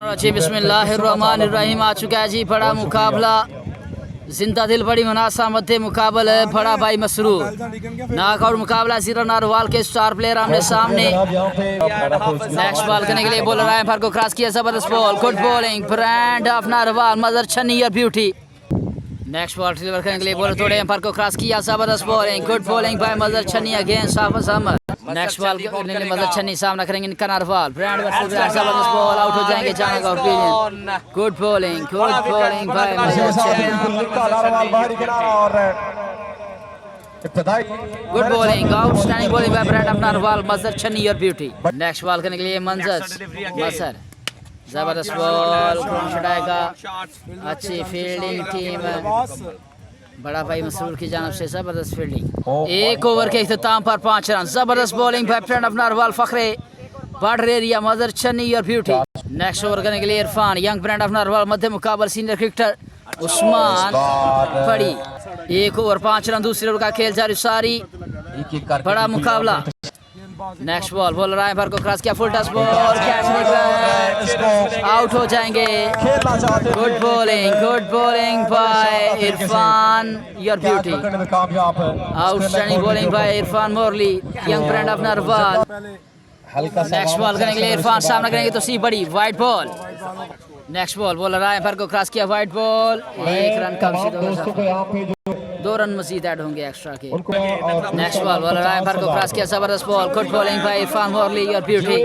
जी बिस्मिल्लाहिर्रहमानिर्रहीम। आ चुका है जी बड़ा मुकाबला, जिंदा दिल बड़ी मुनासा मध्य मुकाबल है बड़ा भाई मसरूर। नॉकआउट मुकाबला जीरो नारवाल के स्टार प्लेयर आमने सामने। नेक्स्ट बॉल करने के लिए बॉलर आए फर को क्रॉस किया, जबरदस्त ball, good bowling, brand of Narowal, मदर छन्नी और ब्यूटी। नेक्स्ट बॉल डिलीवर करने के लिए बॉलर थोड़े एम्पायर को क्रॉस किया, जबरदस्त बॉलिंग, गुड बॉलिंग बाय मदर Channi against Hafiz Ahmed. Next ball करने के लिए मदर छन्नी सामना करेंगे इनका नारवाल, ब्रांड वर्सेस ब्रांड, जबरदस्त बॉल, आउट हो जाएंगे जाने का ओपिनियन। गुड बॉलिंग बाय मदर Channi, good bowling, outstanding bowling by brand of Narowal, मदर छन्नी और ब्यूटी। नेक्स्ट बॉल करने के लिए मसर, जबरदस्त बॉल, आएगा, अच्छी फील्डिंग टीम बड़ा भाई मसरूर की जानब से, जबरदस्त फील्डिंग। एक ओवर के इख्तिताम पर 5 रन, जबरदस्त bowling by friend of Narowal, Fakhre border area, मदर छन्नी और ब्यूटी। नेक्स्ट ओवर करने के लिए Irfan, young brand of Narowal, मध्य मुकाबल सीनियर क्रिकेटर उस्मान पड़ी। एक ओवर 5 रन, दूसरे ओवर का खेल जारी, सारी बड़ा मुकाबला। नेक्स्ट बॉल, बॉलर आए भर को क्रॉस किया, फुल टच बॉल, कैच निकला, आउट हो जाएंगे। Good bowling by Irfan your beauty, outstanding bowling by Irfan Morli, young brand of Narwal. Next ball करने के लिए इरफान सामना करेंगे तो सी बड़ी white ball. Next ball, bowler आए भर को क्रॉस किया, वाइट बॉल, 1 रन का, 2 रन मजीद ऐड होंगे एक्स्ट्रा के। नेक्स्ट बॉल, बॉलर आए भर को क्रॉस किया, जबरदस्त ball, good bowling by Irfan Morli और ब्यूटी।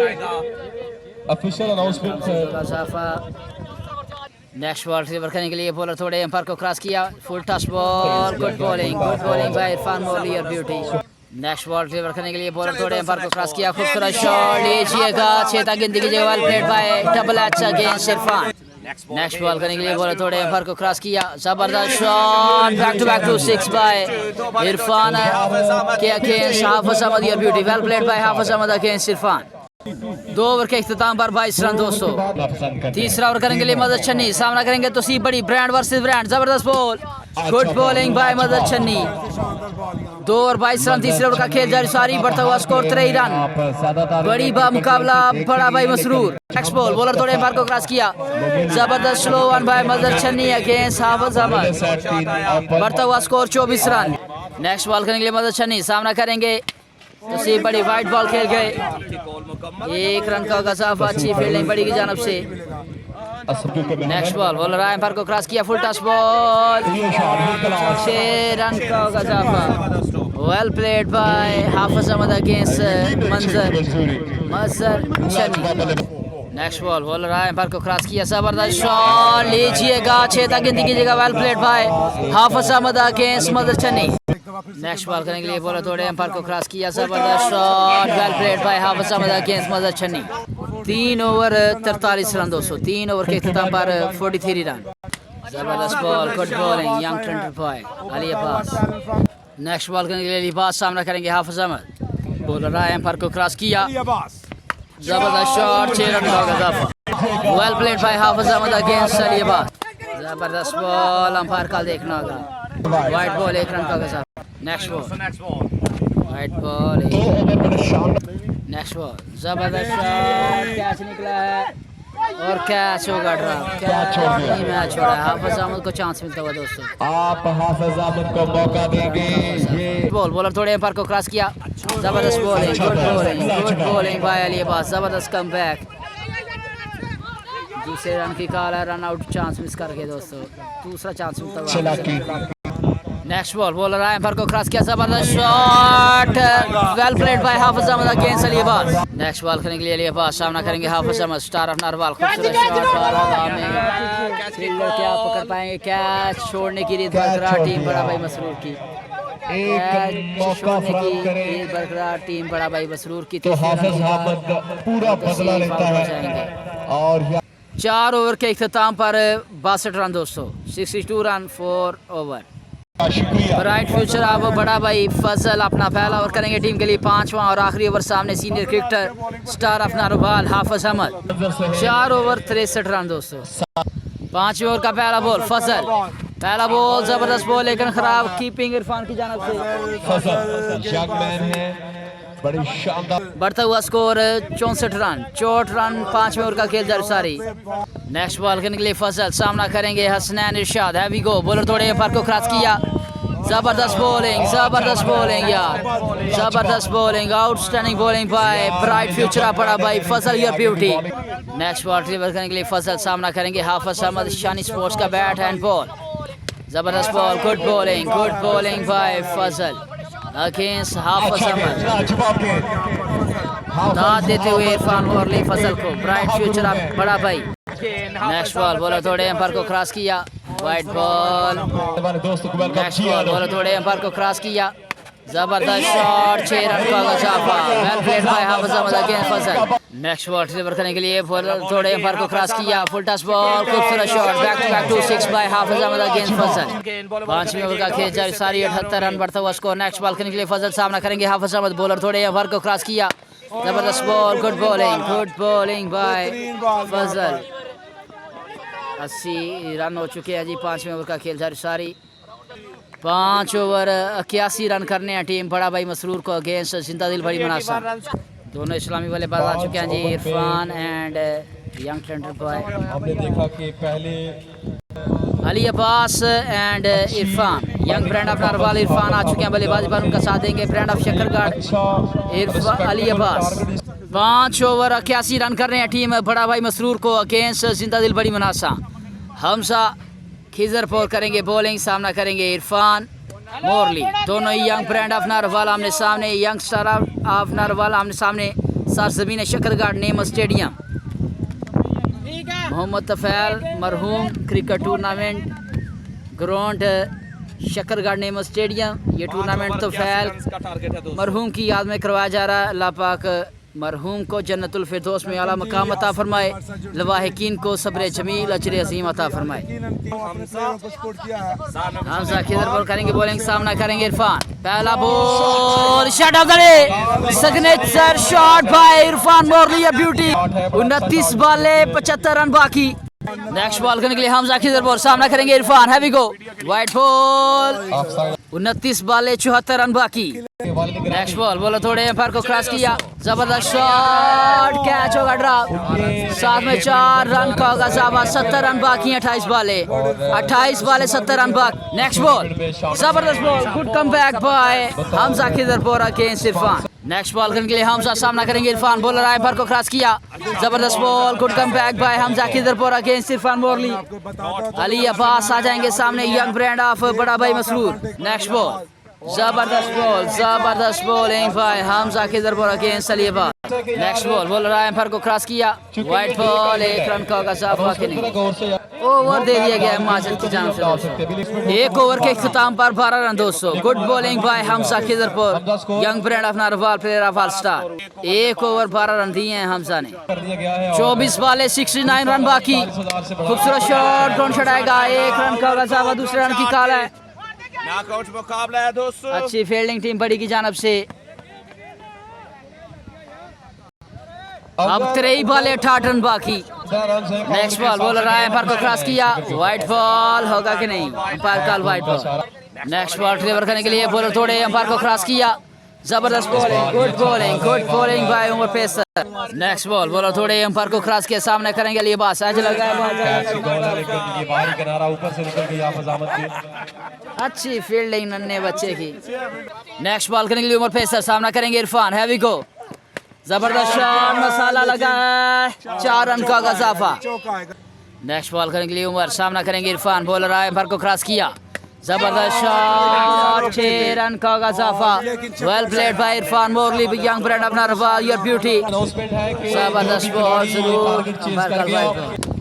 नेक्स्ट बॉल रिसीवर करने के लिए बॉलर थोड़े एम्पायर को क्रॉस किया, full touch ball, good bowling by Irfan Morli और ब्यूटी। नेक्स्ट बॉल डिलीवर करने के लिए बॉलर थोड़े एम्पायर को क्रॉस किया, खूबसूरत शॉट लीजिएगा, 6 गिनती की well played bye double H against Irfan. Next ball करने के लिए बॉलर थोड़े एम्पायर को क्रॉस किया, जबरदस्त shot, back to 6 by Irfan के अगेंस्ट हाफिज अहमद और beauty, well played by Hafiz Ahmed against Irfan. 2 over के इख्तिताम पर 22 रन दोस्तों। तीसरा ओवर करेंगे लिए मदर छन्नी, सामना करेंगे तो सी बड़ी, ब्रांड वर्सेस ब्रांड, जबरदस्त बॉल, गुड बॉलिंग बाय मदर छन्नी। 2 ओवर 22 रन, तीसरे ओवर का खेल जारी, सारी बढ़ता हुआ स्कोर 3 रन, बड़ी बा मुकाबला बड़ा भाई मसरूर। नेक्स्ट बॉल, बॉलर थोड़े एम्पायर को क्रॉस किया, जबरदस्त स्लो वन बाय मदर छन्नी अगेंस्ट हाफिज अहमद, बढ़ता हुआ स्कोर 24 रन। नेक्स्ट बॉल करने के लिए मदर छन्नी सामना करेंगे तो सी बड़ी, वाइट बॉल खेल गए, 1 रन का गजाफा, अच्छी फील्डिंग बड़ी की जानब से। नेक्स्ट बॉल, बॉलर आए एम्पायर को क्रॉस किया, फुल टच बॉल, 6 रन का गजाफा, well played by Hafiz Ahmed against Mazhar Channi. Next ball, bowler आए एम्पायर को क्रॉस किया, जबरदस्त शॉट लीजिएगा, 6 तक गिनती कीजिएगा, well played by Hafiz Ahmed against मदर छन्नी। नेक्स्ट बॉल करने के लिए बॉलर थोड़े एम्पायर को क्रॉस किया, जबरदस्त shot, well played by Hafiz Ahmed against मदर छन्नी। 3 ओवर 43 रन दोस्तों, 3 ओवर के इख्तिताम पर 43 रन, जबरदस्त बॉल, गुड बॉलिंग, यंग ट्रेंडर boy Ali Abbas. Next ball करने के लिए अली अब्बास सामना करेंगे हाफिज अहमद, बॉलर आए एम्पायर को क्रॉस किया, जबरदस्त शॉट, 6 रन का इजाफा, well played by Hafiz Ahmed against Ali Abbas, जबरदस्त बॉल, अंपायर का देखना होगा, वाइट बॉल, 1 रन का इजाफा। Next ball, white ball, next ball, जबरदस्त शॉट, कैच निकला है और कैच होगा, ड्रा मैच हो रहा है, हाफिज अहमद को चांस मिलता हुआ दोस्तों, आप हाफिज अहमद को मौका देंगे। बॉल, बॉलर थोड़े एम्पायर को क्रॉस किया, जबरदस्त bowling, good bowling bye Ali Abbas, जबरदस्त कमबैक, दूसरे रन की कॉल है, रन आउट चांस मिस कर गए दोस्तों, दूसरा चांस मिलता हुआ। नेक्स्ट बॉल, बॉलर आए एम्पायर को क्रॉस किया, जबरदस्त shot, well played by Hafiz Ahmed against Ali Abbas. Next ball करने के लिए अली अब्बास सामना करेंगे हाफिज अहमद, स्टार ऑफ नारवाल, खूबसूरत शॉट, फील्डर क्या पकड़ पाएंगे, कैच छोड़ने की रीत बरकरार टीम बड़ा भाई मसरूर की, कैच छोड़ने की रीत बरकरार टीम बड़ा भाई मसरूर की, तो हाफिज अहमद पूरा बदला लेता है और 4 ओवर के इख्तिताम पर 62 रन दोस्तों, 62 रन 4 ओवर। ब्राइट फ्यूचर अब बड़ा भाई फजल अपना पहला ओवर करेंगे टीम के लिए, 5वां और आखिरी ओवर, सामने senior cricketer star of Narwal Hafiz Ahmed, 4 over 63 run दोस्तों। 5वें ओवर का पहला बॉल, फजल, पहला बॉल, जबरदस्त बॉल लेकिन खराब कीपिंग इरफान की जानब से, बड़ी शानदार बढ़ता हुआ स्कोर 64 रन। 64 रन 5 ओवर का खेल जारी सारी। नेक्स्ट बॉल करने के लिए फजल सामना करेंगे हसनैन इरशाद। हैवी गो, बॉलर थोड़े पर को क्रॉस किया। जबरदस्त बॉलिंग यार, जबरदस्त bowling, outstanding bowling by bright future पड़ा भाई Fazal your beauty. Next ball deliver करने के लिए फजल सामना करेंगे हाफिज अहमद शानी स्पोर्ट्स का बैट हैंड बॉल। जबरदस्त ball, good bowling by Fazal against Hafiz Ahmed. दाद देते हुए इरफान मोरली फजल को, ब्राइट फ्यूचर बड़ा भाई। नेक्स्ट बॉल, बॉलर थोड़े एम्पायर को क्रॉस किया, wide ball. Next ball, bowler थोड़े एम्पायर को क्रॉस किया, जबरदस्त शॉट, 6 रन का गजाफा, well played by Hafiz Ahmed against Fazal. Next ball deliver करने के लिए बॉलर थोड़े एम्पायर को क्रॉस किया, फुल टच बॉल, खूबसूरत shot, back to back 2-6 by Hafiz Ahmed against Fazal. 5वें ओवर का खेल जारी सारी, 78 रन बढ़ता हुआ स्कोर। नेक्स्ट बॉल करने के लिए फजल सामना करेंगे हाफिज अहमद। बॉलर थोड़े एम्पायर को क्रॉस किया, जबरदस्त ball, good bowling by Fazal. 80 run हो चुके हैं जी 5वें ओवर का खेल जारी सारी। 5 ओवर 81 रन करने हैं टीम बड़ा भाई मसरूर को अगेंस्ट जिंदा दिल बड़ी मनासा। दोनों इस्लामी वाले बाज आ चुके हैं जी, Irfan and young talented boy. हमने देखा कि पहले Ali Abbas and Irfan, young brand of Narowal Irfan आ चुके हैं बल्लेबाजी पर, उनका साथ देंगे brand of Shakargarh Irfan Ali Abbas. 5 over 81 run कर रहे हैं टीम बड़ा भाई मसरूर को अगेंस्ट जिंदा दिल बड़ी मनासा। हमजा खिजरपुर करेंगे बॉलिंग, सामना करेंगे इरफान मोरली। दोनों ही यंग ब्रांड ऑफ नारवाल आमने सामने, यंग स्टार ऑफ नारवाल आमने सामने, सरजमीन शकरगढ़ नेम स्टेडियम। मोहम्मद तफैल मरहूम cricket tournament ground Shakargarh name stadium. ये टूर्नामेंट तफैल मरहूम की याद में करवाया जा रहा है। अल्लाह पाक मरहूम को जन्नतुल फिरदौस में आला मकाम अता फरमाए, लवाहिकीन को सब्र जमील अजर अजीम अता फरमाए। हमजा किधर बॉल करेंगे बॉलिंग, सामना करेंगे इरफान। पहला ball shot of the day, signature shot by Irfan Morli beauty. 29 ball 75 run बाकी। नेक्स्ट बॉल करने के लिए हमजा किधर बॉल सामना करेंगे Irfan. Heavy go, wide ball, 29 ball 74 run बाकी। नेक्स्ट बॉल, बॉलर थोड़े एम्पायर को क्रॉस किया, जबरदस्त शॉट, कैच होगा ड्रॉप, साथ में 4 रन का गजावा, 70 रन बाकी, 28 बॉल 70 रन बाकी। नेक्स्ट बॉल, जबरदस्त ball, good comeback by Hamza Khidarpur against Irfan. Next ball करने के लिए हमजा सामना करेंगे इरफान। बॉलर एम्पायर को क्रॉस किया, जबरदस्त ball, good comeback by Hamza Khidarpur against Irfan मोरली। अली अब्बास आ जाएंगे सामने, यंग ब्रांड ऑफ बड़ा भाई मसरूर। नेक्स्ट बॉल, जबरदस्त bowling by Hamza Khidarpur against Ali Abbas. Next ball, bowler umpire को क्रॉस किया, वाइड बॉल, 1 रन का गजाफा के नहीं, ओवर दे दिया गया हिमाचल की जान से। 1 ओवर के इख्तिताम पर 12 रन दोस्तों। Good bowling by Hamza Khidarpur, young brand of Narwal, player of all star. 1 over 12 run दिए हैं हमजा ने। 24 बॉल 69 रन बाकी। खूबसूरत शॉट, कौन छड़ाएगा, 1 रन का गजाफा, दूसरे रन की कॉल है। नॉकआउट मुकाबला है दोस्तों, अच्छी फील्डिंग टीम बड़ी की जानब से। अब 23 बॉल 68 रन बाकी। नेक्स्ट बॉल, बॉलर आए एम्पायर को क्रॉस किया, वाइड बॉल होगा कि नहीं, umpire call wide ball. Next ball deliver करने के लिए बॉलर थोड़े एम्पायर को क्रॉस किया, जबरदस्त bowling, good bowling by Umar pacer. Next ball, bowler थोड़े एम्पायर को क्रॉस किया, सामने करेंगे अली अब्बास। आज लगा अच्छी फील्डिंग नन्हे बच्चे की। नेक्स्ट बॉल करने के लिए उमर पेसर, सामना करेंगे इरफान। हैवी गो, जबरदस्त शॉट, मसाला लगा, 4 रन का गजाफा। नेक्स्ट बॉल करने के लिए उमर, सामना करेंगे इरफान। बॉलर आए एम्पायर को क्रॉस किया, जबरदस्त शॉट, 6 रन का गजाफा, well played by Irfan Morli, young brand of Narowal, your beauty. जबरदस्त बॉल जरूर।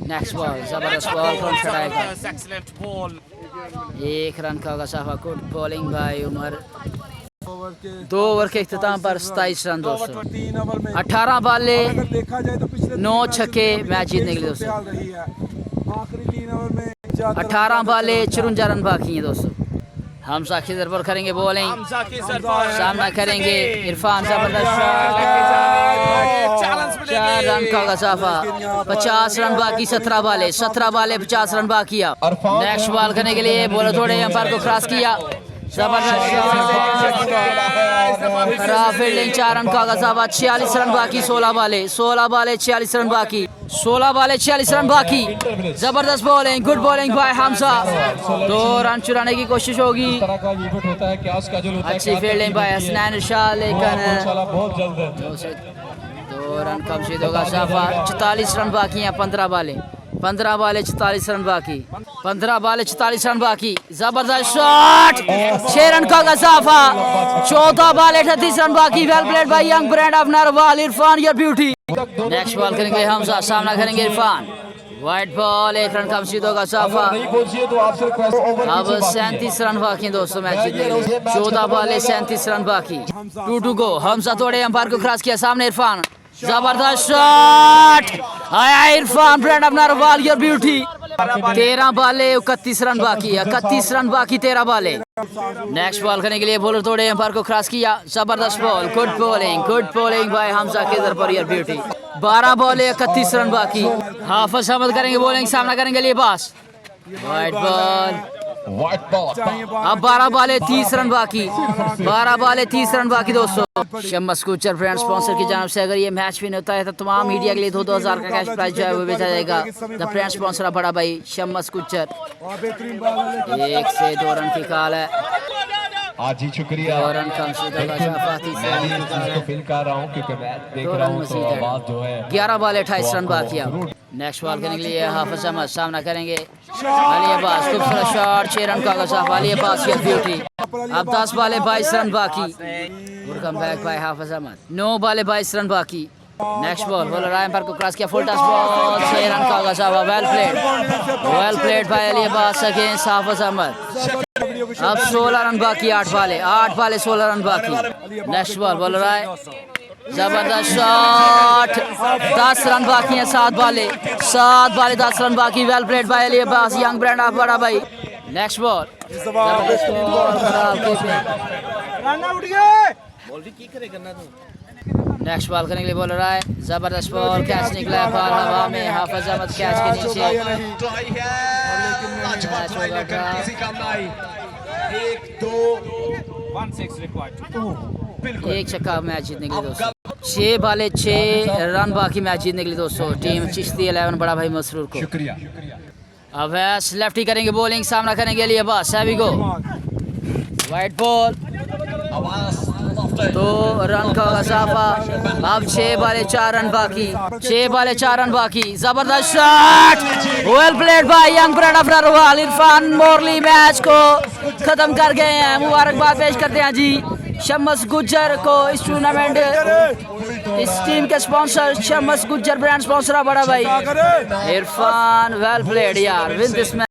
नेक्स्ट बॉल, जबरदस्त बॉल, कौन छड़ाएगा, 1 रन का गजाफा, good bowling by Umar. 2 over के इख्तिताम पर 27 रन दोस्तों। 18 बॉल 9 छक्के मैच जीतने के लिए दोस्तों। 18 बॉल 54 रन बाकी हैं दोस्तों। हमजा खिदरपुर करेंगे बॉलिंग, सामना करेंगे इरफान, जबरदस्त शॉट, 4 रन का गजाफा, 50 रन बाकी। 17 बॉल 50 रन बाकी। नेक्स्ट बॉल करने के लिए बॉलर थोड़े एम्पायर को क्रॉस किया, जबरदस्त खराब फील्डिंग, 4 रन का गजावा, 46 रन बाकी, 16 बाले 46 रन बाकी, 16 बाले 46 रन बाकी। जबरदस्त bowling, good bowling by Hamza, 2 run चुराने की कोशिश होगी। अच्छी फील्डिंग बाय हसनैन इरशाद, लेकिन 2 रन कम से होगा साफा। 44 रन बाकी हैं, 15 बाले 44 रन बाकी, 15 बाले 44 रन बाकी। जबरदस्त शॉट, 6 रन का गजाफा, 14 बाले 38 रन बाकी। Well played by young brand of Narwal, Irfan your beauty. Next ball करेंगे हमजा, सामना करेंगे इरफान। वाइट बॉल, 1 रन कम से होगा साफा। अब 37 रन बाकी दोस्तों मैच जीतने के लिए, 14 बाले 37 रन बाकी। 2 to go। हमजा तोड़े अंपायर को क्रॉस किया, सामने इरफान, जबरदस्त शॉट, आया Irfan brand of Narwal your beauty. 13 बाले 31 रन बाकी, 31 रन बाकी 13 बाले। नेक्स्ट बॉल करने के लिए बॉलर तोड़े अंपायर को क्रॉस किया, जबरदस्त ball, good bowling by Hamza के इधर पर योर ब्यूटी। 12 बॉले 31 रन बाकी। हाफिज अहमद करेंगे बॉलिंग, सामना करेंगे लिबास। वाइट बॉल, अब 12 बाले 30 रन बाकी, 12 बाले 30 रन बाकी दोस्तों। शम्मस गुज्जर ब्रांड स्पॉन्सर की जानब से अगर ये मैच विन होता है तो तमाम मीडिया के लिए 2,000 का कैश प्राइज जो है वो बेचा जाएगा। द ब्रांड स्पॉन्सर बड़ा भाई शम्मस गुज्जर। 1 से 2 रन की कॉल है, आज ही शुक्रिया। 2 रन कम से मैं इसको फील कर रहा हूँ क्योंकि मैं देख रहा हूँ तो आवाज जो है। 11 बाले 28 रन बाकी। अब नेक्स्ट बॉल करने के लिए हाफिज अहमद, सामना करेंगे अली अब्बास, खूबसूरत शॉट, 6 रन का गजाफ, अली अब्बास योर ब्यूटी। अब 10 बाले 22 रन बाकी। Welcome back by Hafiz Ahmed. 9 बाले 22 रन बाकी। नेक्स्ट बॉल, बॉलर एम्पायर को क्रॉस किया, फुल टच बॉल, 6 रन का गजाफ। Well played by Ali Abbas against Hafiz Ahmed. अब 16 रन बाकी, 8 बाले 16 रन बाकी। नेक्स्ट बॉल, बॉलर आए, जबरदस्त शॉट, 10 रन बाकी हैं, 7 बाले 10 रन बाकी। Well played by Ali Abbas, young brand of बड़ा भाई। नेक्स्ट बॉल, जबरदस्त बॉल, खराब नेक्स्ट बॉल करने के लिए बॉलर आए, जबरदस्त बॉल, कैच निकला है, बॉल हवा में, हाफिज अहमद कैच के नीचे। 1 छक्का मैच जीतने के लिए दोस्तों। 6 बाले 6 रन बाकी मैच जीतने के लिए दोस्तों। टीम चिश्ती 11 बड़ा भाई मसरूर को। अब लेफ्टी करेंगे बॉलिंग, सामना करेंगे अली अब्बास, हैवी गो। वाइट बॉल, 2 रन का गजाफा। अब 6 बाले 4 रन बाकी, 6 बाले 4 रन बाकी। जबरदस्त shot, well played by young brand of Narwal, Irfan Morli match को खत्म कर गए हैं। मुबारकबाद पेश करते हैं जी शम्मस गुज्जर को। इस टूर्नामेंट, इस टीम के स्पॉन्सर शम्मस गुज्जर ब्रांड स्पॉन्सर बड़ा भाई इरफान। वेल प्लेड यार, विन दिस मैच।